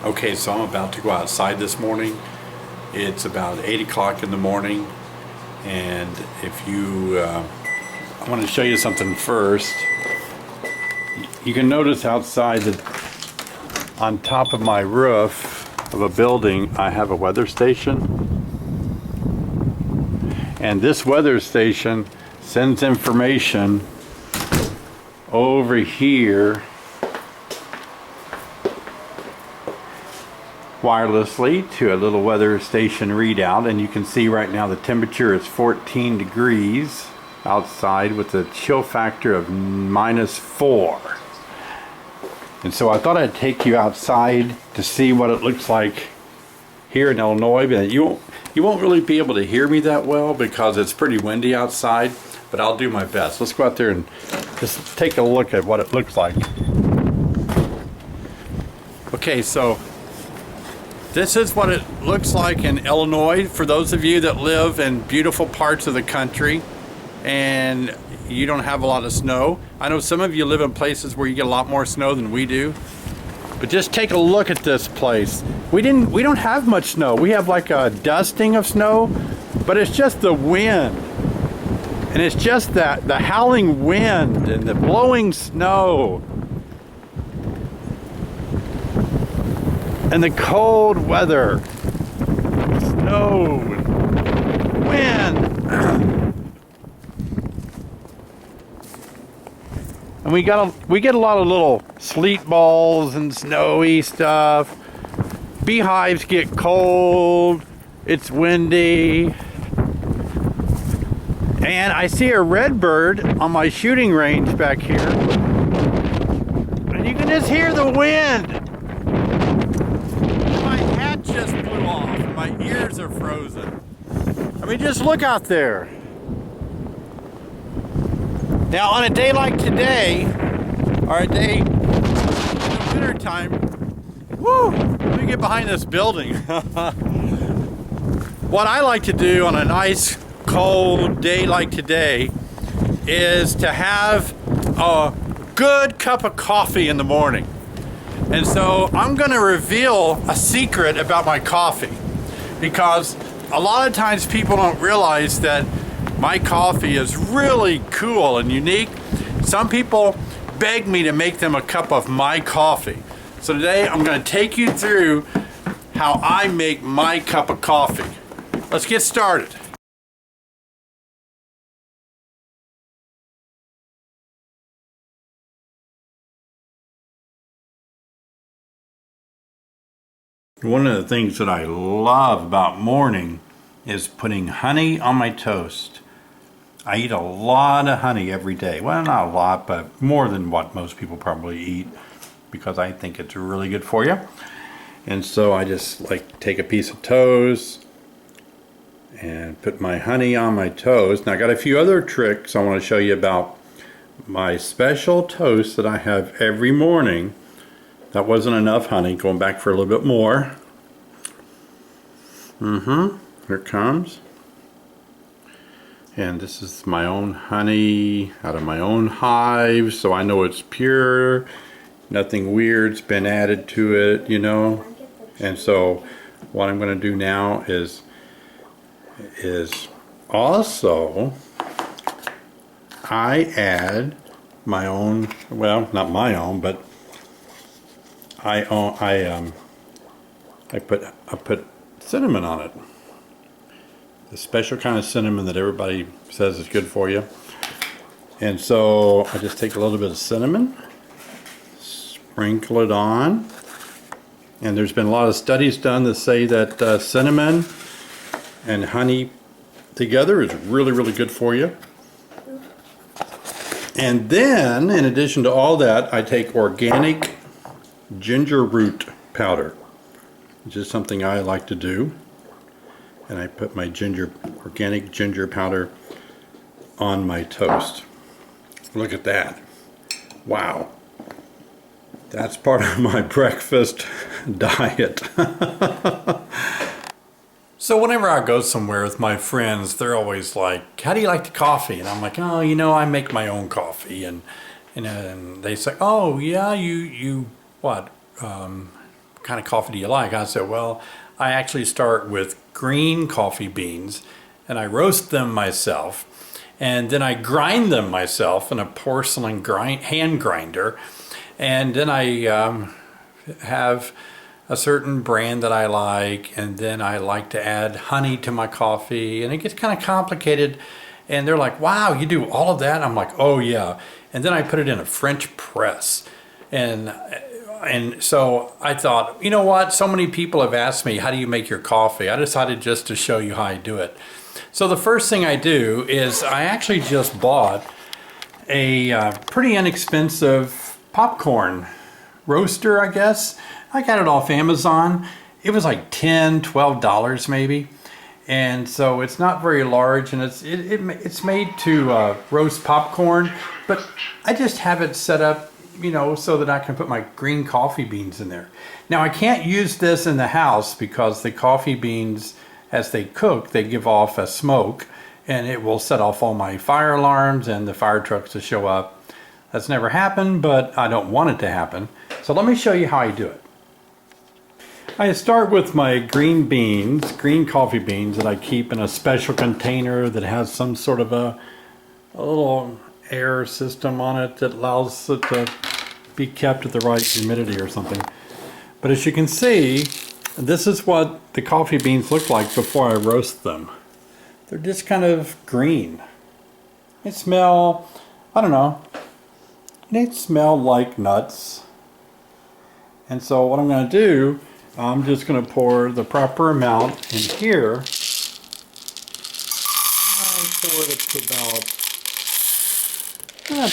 Okay, so I'm about to go outside this morning. It's about 8 o'clock in the morning, and if you, I want to show you something first. You can notice outside that on top of my roof of a building, I have a weather station. And this weather station sends information over here wirelessly to a little weather station readout, and you can see right now the temperature is 14 degrees outside with a chill factor of -4. And so I thought I'd take you outside to see what it looks like here in Illinois. But you won't really be able to hear me that well because it's pretty windy outside, but I'll do my best. Let's go out there and just take a look at what it looks like. Okay, so this is what it looks like in Illinois for those of you that live in beautiful parts of the country and you don't have a lot of snow. I know some of you live in places where you get a lot more snow than we do. But just take a look at this place. We don't have much snow. We have like a dusting of snow, but it's just the wind. And it's just that the howling wind and the blowing snow. And the cold weather, snow, wind. And we get a lot of little sleet balls and snowy stuff. Beehives get cold. It's windy. And I see a redbird on my shooting range back here. And you can just hear the wind. Just blew off and my ears are frozen. I mean, just look out there. Now on a day like today, or a day in the winter time, whoo, let me get behind this building. What I like to do on a nice cold day like today is to have a good cup of coffee in the morning. And so I'm going to reveal a secret about my coffee, because a lot of times people don't realize that my coffee is really cool and unique. Some people beg me to make them a cup of my coffee. So today I'm going to take you through how I make my cup of coffee. Let's get started. One of the things that I love about morning is putting honey on my toast. I eat a lot of honey every day. Well, not a lot, but more than what most people probably eat, because I think it's really good for you. And so I just like take a piece of toast and put my honey on my toast. Now I got a few other tricks I want to show you about my special toast that I have every morning. That wasn't enough honey, going back for a little bit more. Here it comes. And this is my own honey out of my own hive, so I know it's pure, nothing weird's been added to it, you know. And so what I'm going to do now is also I add my own, well, not my own, but I put cinnamon on it. The special kind of cinnamon that everybody says is good for you. And so I just take a little bit of cinnamon, sprinkle it on. And there's been a lot of studies done that say that cinnamon and honey together is really, really good for you. And then, in addition to all that, I take organic ginger root powder, which is something I like to do. And I put my organic ginger powder on my toast. Look at that. Wow. That's part of my breakfast diet. So whenever I go somewhere with my friends, they're always like, how do you like the coffee? And I'm like, oh, you know, I make my own coffee. And they say, oh, yeah, you what? kind of coffee do you like? I said, well, I actually start with green coffee beans and I roast them myself. And then I grind them myself in a porcelain hand grinder. And then I have a certain brand that I like. And then I like to add honey to my coffee. And it gets kind of complicated. And they're like, wow, you do all of that? I'm like, oh yeah. And then I put it in a French press. And so I thought, you know what? So many people have asked me, how do you make your coffee? I decided just to show you how I do it. So the first thing I do is I actually just bought a pretty inexpensive popcorn roaster, I guess. I got it off Amazon. It was like $10, $12 maybe. And so it's not very large, and it's made to roast popcorn, but I just have it set up, you know, so that I can put my green coffee beans in there. Now I can't use this in the house because the coffee beans, as they cook, they give off a smoke and it will set off all my fire alarms and the fire trucks to show up. That's never happened, but I don't want it to happen. So let me show you how I do it. I start with my green beans, green coffee beans that I keep in a special container that has some sort of a little air system on it that allows it to be kept at the right humidity or something. But as you can see, this is what the coffee beans look like before I roast them. They're just kind of green. They smell, I don't know, they smell like nuts. And so what I'm going to do, I'm just going to pour the proper amount in here. I'll pour it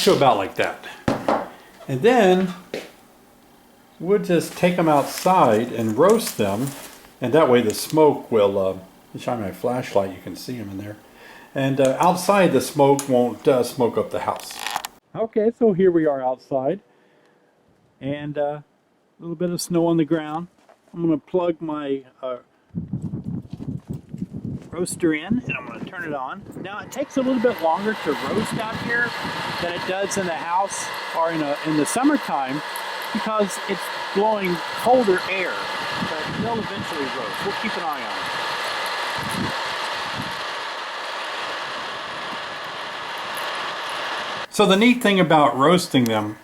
to about like that. And then we'll just take them outside and roast them, and that way the smoke will shine my flashlight, you can see them in there, and outside the smoke won't smoke up the house. Okay, so here we are outside, and a little bit of snow on the ground. I'm going to plug my roaster in, and I'm going to turn it on. Now it takes a little bit longer to roast out here than it does in the house or in the summertime, because it's blowing colder air, but they'll eventually roast. We'll keep an eye on it. So the neat thing about roasting them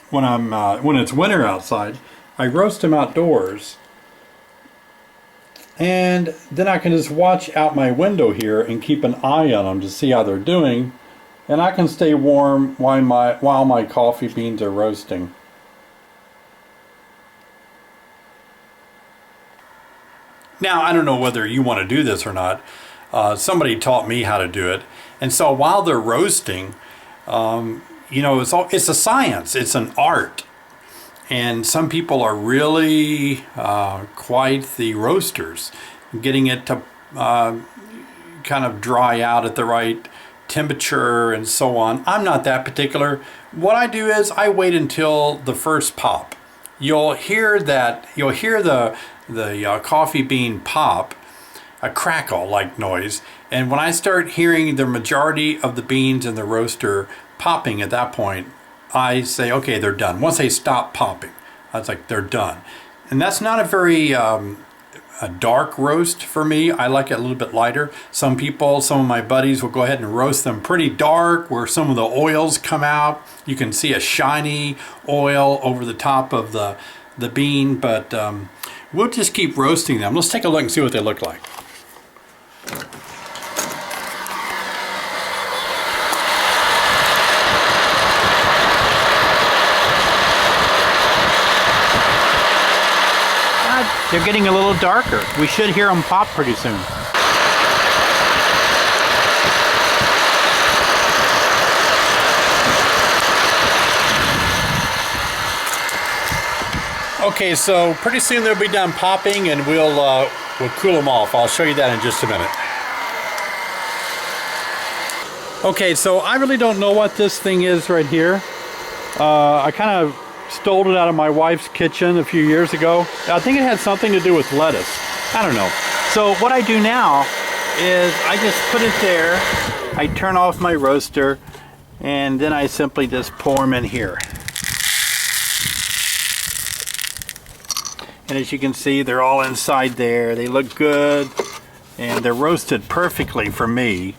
when it's winter outside, I roast them outdoors, and then I can just watch out my window here and keep an eye on them to see how they're doing, and I can stay warm while my coffee beans are roasting. Now, I don't know whether you want to do this or not. Somebody taught me how to do it. And so while they're roasting, you know, it's a science. It's an art. And some people are really quite the roasters, getting it to kind of dry out at the right temperature and so on. I'm not that particular. What I do is I wait until the first pop. You'll hear the coffee bean pop, a crackle-like noise, and when I start hearing the majority of the beans in the roaster popping at that point, I say, okay, they're done. Once they stop popping, I was like, they're done. And that's not a very a dark roast for me. I like it a little bit lighter. Some of my buddies will go ahead and roast them pretty dark, where some of the oils come out. You can see a shiny oil over the top of the bean, but we'll just keep roasting them. Let's take a look and see what they look like. They're getting a little darker. We should hear them pop pretty soon. Okay, so pretty soon they'll be done popping, and we'll cool them off. I'll show you that in just a minute. Okay, so I really don't know what this thing is right here. I kind of stole it out of my wife's kitchen a few years ago. I think it had something to do with lettuce. I don't know. So what I do now is I just put it there, I turn off my roaster, and then I simply just pour them in here. And as you can see, they're all inside there. They look good, and they're roasted perfectly for me.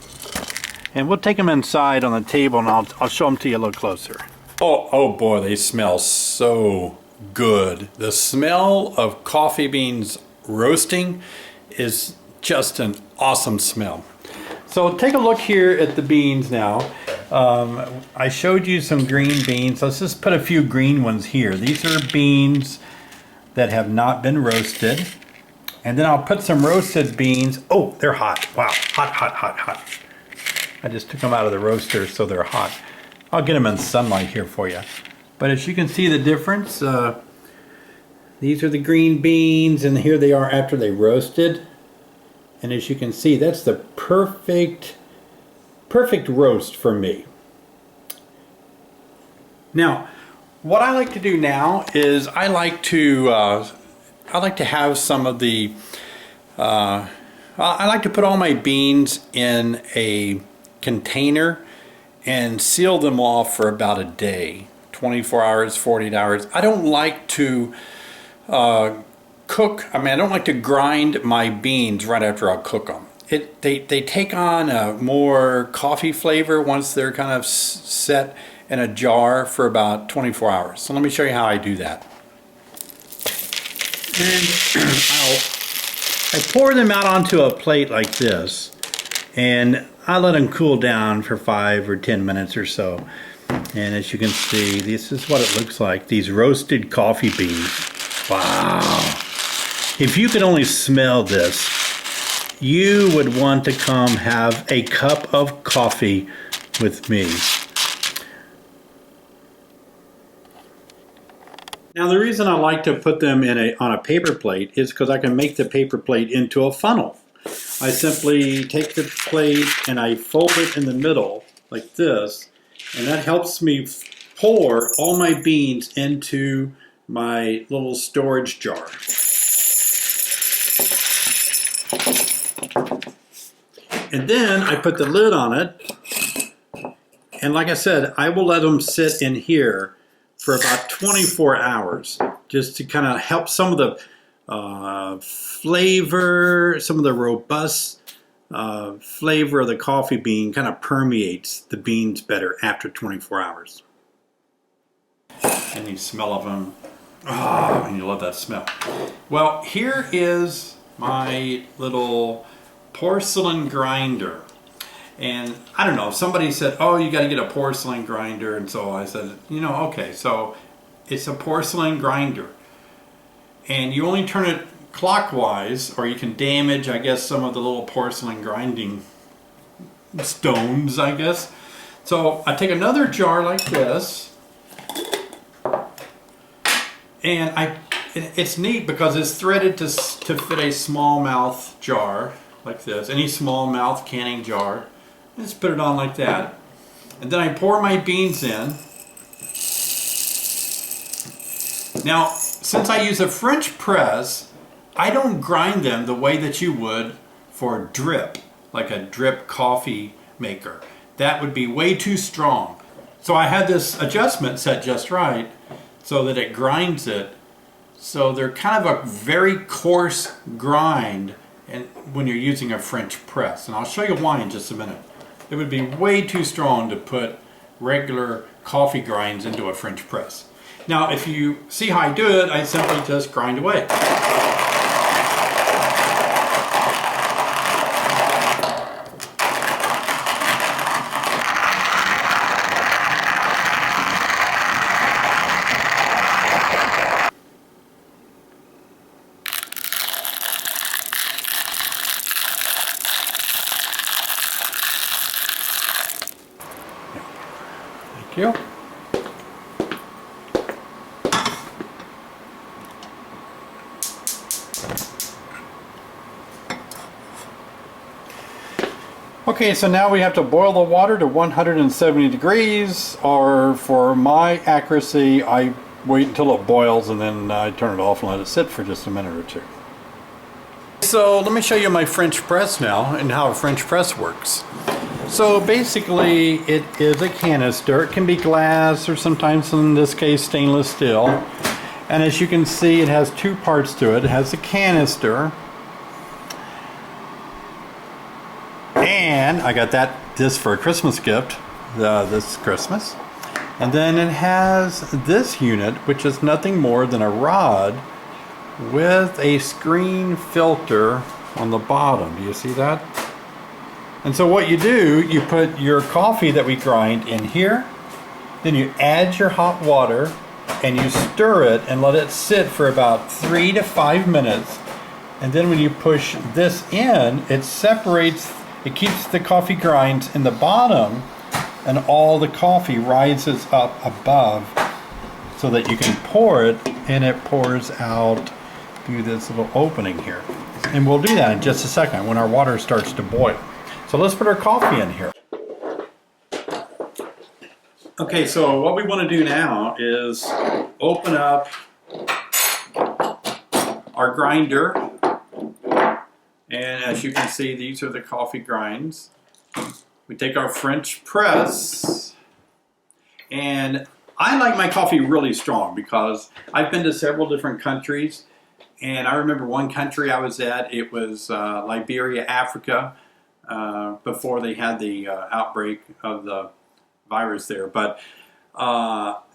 And we'll take them inside on the table, and I'll show them to you a little closer. Oh boy, they smell so good. The smell of coffee beans roasting is just an awesome smell. So take a look here at the beans now. I showed you some green beans. Let's just put a few green ones here. These are beans that have not been roasted. And then I'll put some roasted beans. Oh, they're hot. Wow, hot, hot, hot, hot. I just took them out of the roaster, so they're hot. I'll get them in sunlight here for you. But as you can see the difference, these are the green beans, and here they are after they roasted. And as you can see, that's the perfect roast for me. Now, what I like to do now is I like to have some of the I like to put all my beans in a container and seal them off for about a day, 24 hours, 48 hours. I don't like to I don't like to grind my beans right after I cook them. They take on a more coffee flavor once they're kind of set in a jar for about 24 hours. So let me show you how I do that. And I pour them out onto a plate like this, and I let them cool down for 5 or 10 minutes or so. And as you can see, this is what it looks like, these roasted coffee beans. Wow. If you could only smell this, you would want to come have a cup of coffee with me. Now the reason I like to put them on a paper plate is because I can make the paper plate into a funnel. I simply take the plate and I fold it in the middle like this, and that helps me pour all my beans into my little storage jar. And then I put the lid on it, and like I said, I will let them sit in here for about 24 hours just to kind of help some of the flavor, some of the robust flavor of the coffee bean kind of permeates the beans better after 24 hours. And you smell of them. Oh, and you love that smell. Well, here is my little porcelain grinder. And I don't know, somebody said, oh, you got to get a porcelain grinder. And so I said, okay, so it's a porcelain grinder. And you only turn it clockwise, or you can damage, I guess, some of the little porcelain grinding stones, I guess. So I take another jar like this, and it's neat because it's threaded to fit a smallmouth jar like this, any smallmouth canning jar. Just put it on like that. And then I pour my beans in. Now, since I use a French press, I don't grind them the way that you would for a drip, like a drip coffee maker. That would be way too strong. So I had this adjustment set just right so that it grinds it. So they're kind of a very coarse grind and when you're using a French press. And I'll show you why in just a minute. It would be way too strong to put regular coffee grinds into a French press. Now, if you see how I do it, I simply just grind away. Thank you. Okay, so now we have to boil the water to 170 degrees, or for my accuracy, I wait until it boils and then I turn it off and let it sit for just a minute or two. So let me show you my French press now and how a French press works. So basically it is a canister. It can be glass or sometimes in this case stainless steel. And as you can see, it has two parts to it. It has a canister. And I got this for a Christmas gift this Christmas. And then it has this unit, which is nothing more than a rod with a screen filter on the bottom. Do you see that? And so what you do, you put your coffee that we grind in here, then you add your hot water, and you stir it and let it sit for about 3 to 5 minutes. And then when you push this in, it separates, it keeps the coffee grinds in the bottom, and all the coffee rises up above so that you can pour it, and it pours out through this little opening here. And we'll do that in just a second when our water starts to boil. So let's put our coffee in here. Okay, so what we want to do now is open up our grinder. And as you can see, these are the coffee grinds. We take our French press, and I like my coffee really strong because I've been to several different countries, and I remember one country I was at, it was Liberia, Africa, before they had the outbreak of the virus there. But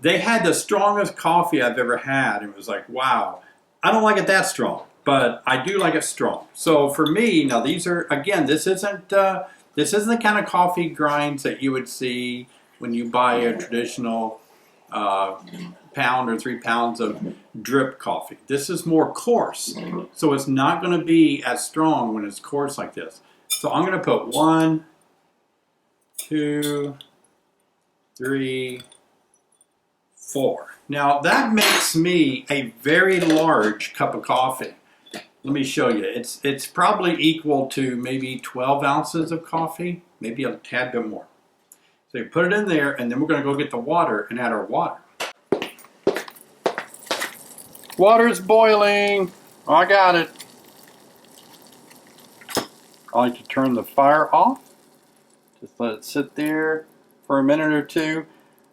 they had the strongest coffee I've ever had. It was like, wow. I don't like it that strong, but I do like it strong. So for me, now these are, again, this isn't the kind of coffee grinds that you would see when you buy a traditional pound or 3 pounds of drip coffee. This is more coarse, so it's not going to be as strong when it's coarse like this. So I'm going to put 1, 2, 3, 4. Now that makes me a very large cup of coffee. Let me show you. It's probably equal to maybe 12 ounces of coffee, maybe a tad bit more. So you put it in there, and then we're going to go get the water and add our water. Water's boiling. Oh, I got it. I like to turn the fire off. Just let it sit there for a minute or two.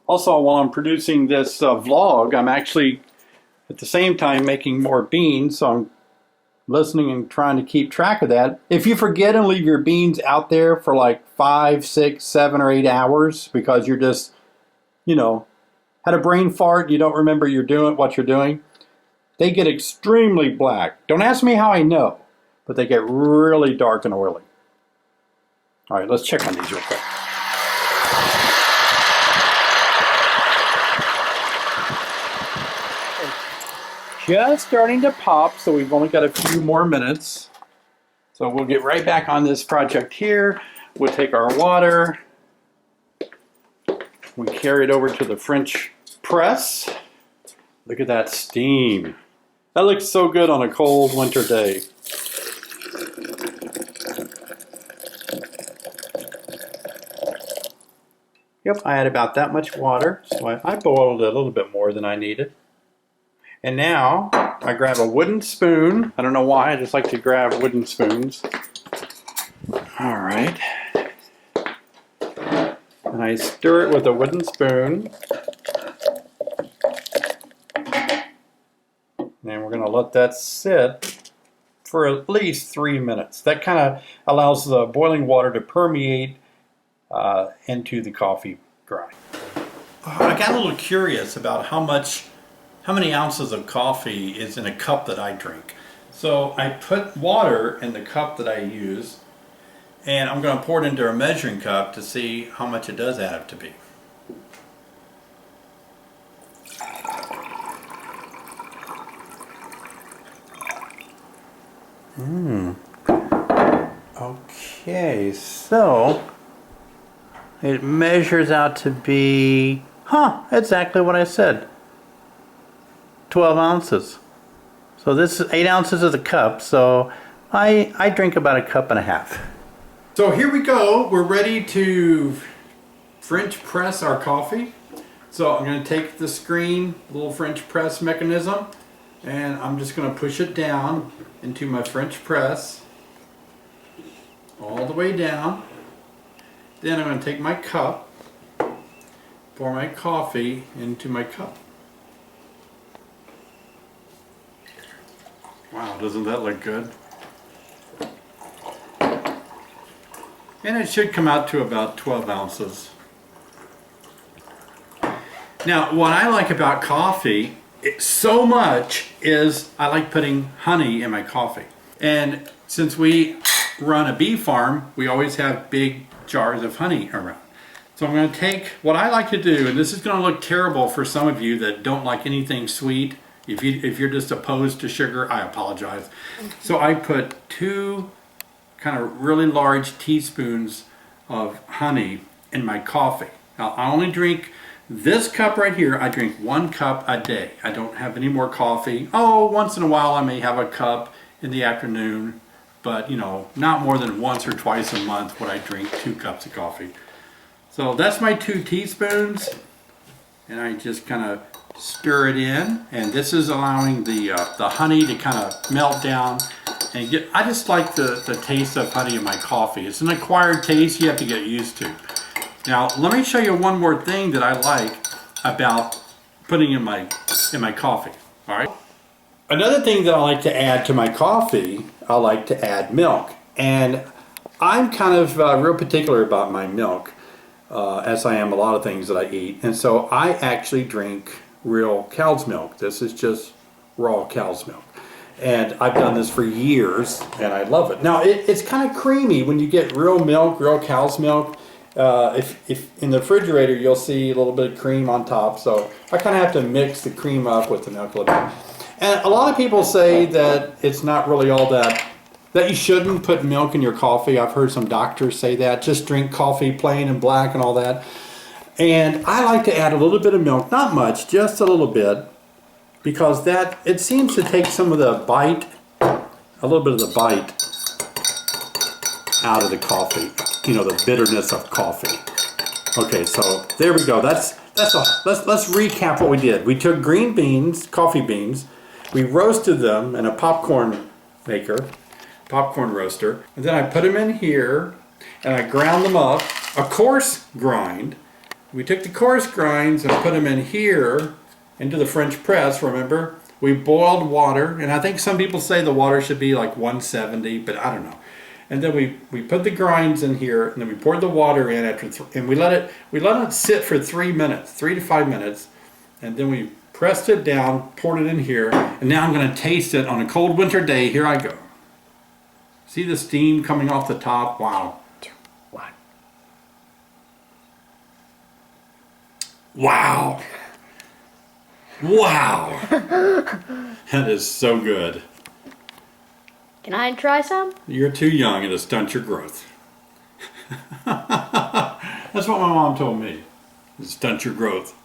Also, while I'm producing this vlog, I'm actually at the same time making more beans, so I'm listening and trying to keep track of that. If you forget and leave your beans out there for like 5, 6, 7, or 8 hours because you're just, you know, had a brain fart, you don't remember what you're doing, they get extremely black. Don't ask me how I know, but they get really dark and oily. All right, let's check on these real quick. Just starting to pop, so we've only got a few more minutes. So we'll get right back on this project here. We'll take our water. We carry it over to the French press. Look at that steam. That looks so good on a cold winter day. Yep, I had about that much water, so I boiled it a little bit more than I needed. And now I grab a wooden spoon. I don't know why, I just like to grab wooden spoons. All right. And I stir it with a wooden spoon. And we're going to let that sit for at least 3 minutes. That kind of allows the boiling water to permeate into the coffee grind. I got a little curious about how many ounces of coffee is in a cup that I drink. So I put water in the cup that I use, and I'm going to pour it into a measuring cup to see how much it does add up to be. Okay, so it measures out to be, exactly what I said. 12 ounces. So this is 8 ounces of the cup, so I drink about a cup and a half. So here we go. We're ready to French press our coffee. So I'm going to take the screen, little French press mechanism, and I'm just going to push it down into my French press all the way down. Then I'm going to take my cup, pour my coffee into my cup. Wow, doesn't that look good? And it should come out to about 12 ounces. Now, what I like about coffee so much is I like putting honey in my coffee. And since we run a bee farm, we always have big jars of honey around. So I'm going to take what I like to do, and this is going to look terrible for some of you that don't like anything sweet. If you're just opposed to sugar, I apologize. So I put 2 kind of really large teaspoons of honey in my coffee. Now I only drink this cup right here. I drink 1 cup a day. I don't have any more coffee. Oh, once in a while I may have a cup in the afternoon, but you know, not more than once or twice a month would I drink 2 cups of coffee. So that's my 2 teaspoons, and I just kind of stir it in, and this is allowing the honey to kind of melt down and get. I just like the taste of honey in my coffee. It's an acquired taste you have to get used to. Now let me show you one more thing that I like about putting in my coffee. All right. Another thing that I like to add to my coffee, I like to add milk, and I'm kind of real particular about my milk. As I am a lot of things that I eat. And so I actually drink real cow's milk. This is just raw cow's milk. And I've done this for years and I love it. Now it's kind of creamy when you get real milk, real cow's milk. If in the refrigerator you'll see a little bit of cream on top. So I kind of have to mix the cream up with the milk a little bit. And a lot of people say that it's not really all that you shouldn't put milk in your coffee. I've heard some doctors say that. Just drink coffee plain and black and all that. And I like to add a little bit of milk, not much, just a little bit, because it seems to take some of the bite, a little bit of the bite out of the coffee. You know, the bitterness of coffee. Okay, so there we go. That's all. Let's recap what we did. We took green beans, coffee beans, we roasted them in a popcorn maker. Popcorn roaster, and then I put them in here and I ground them up, a coarse grind. We took the coarse grinds and put them in here into the French press. Remember, we boiled water, and I think some people say the water should be like 170, but I don't know. And then we put the grinds in here, and then we poured the water in and we let it sit for 3 minutes, 3 to 5 minutes, and then we pressed it down, poured it in here, and now I'm going to taste it on a cold winter day. Here I go. See the steam coming off the top? Wow. Wow. Wow. That is so good. Can I try some? You're too young and it'll stunt your growth. That's what my mom told me. It'll stunt your growth.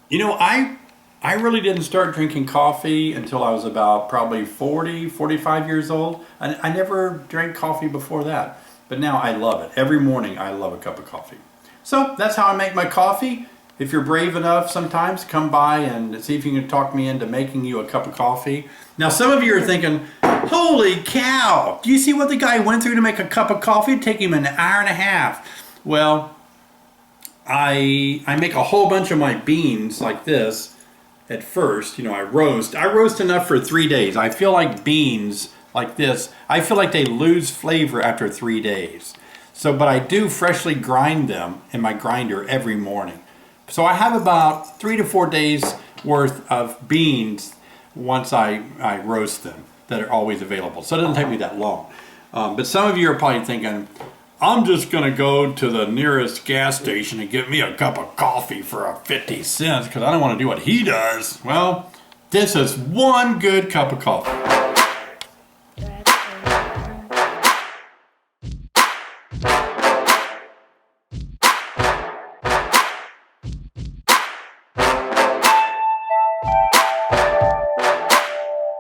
You know, I really didn't start drinking coffee until I was about probably 40, 45 years old. I never drank coffee before that, but now I love it. Every morning I love a cup of coffee. So that's how I make my coffee. If you're brave enough sometimes, come by and see if you can talk me into making you a cup of coffee. Now some of you are thinking, holy cow, do you see what the guy went through to make a cup of coffee? It'd take him an hour and a half. Well, I make a whole bunch of my beans like this. At first, you know, I roast enough for 3 days. I feel like beans like this, I feel like they lose flavor after 3 days. So, but I do freshly grind them in my grinder every morning. So I have about 3 to 4 days worth of beans once I roast them that are always available. So it doesn't take me that long. But some of you are probably thinking, I'm just gonna go to the nearest gas station and get me a cup of coffee for 50 cents because I don't want to do what he does. Well, this is one good cup of coffee.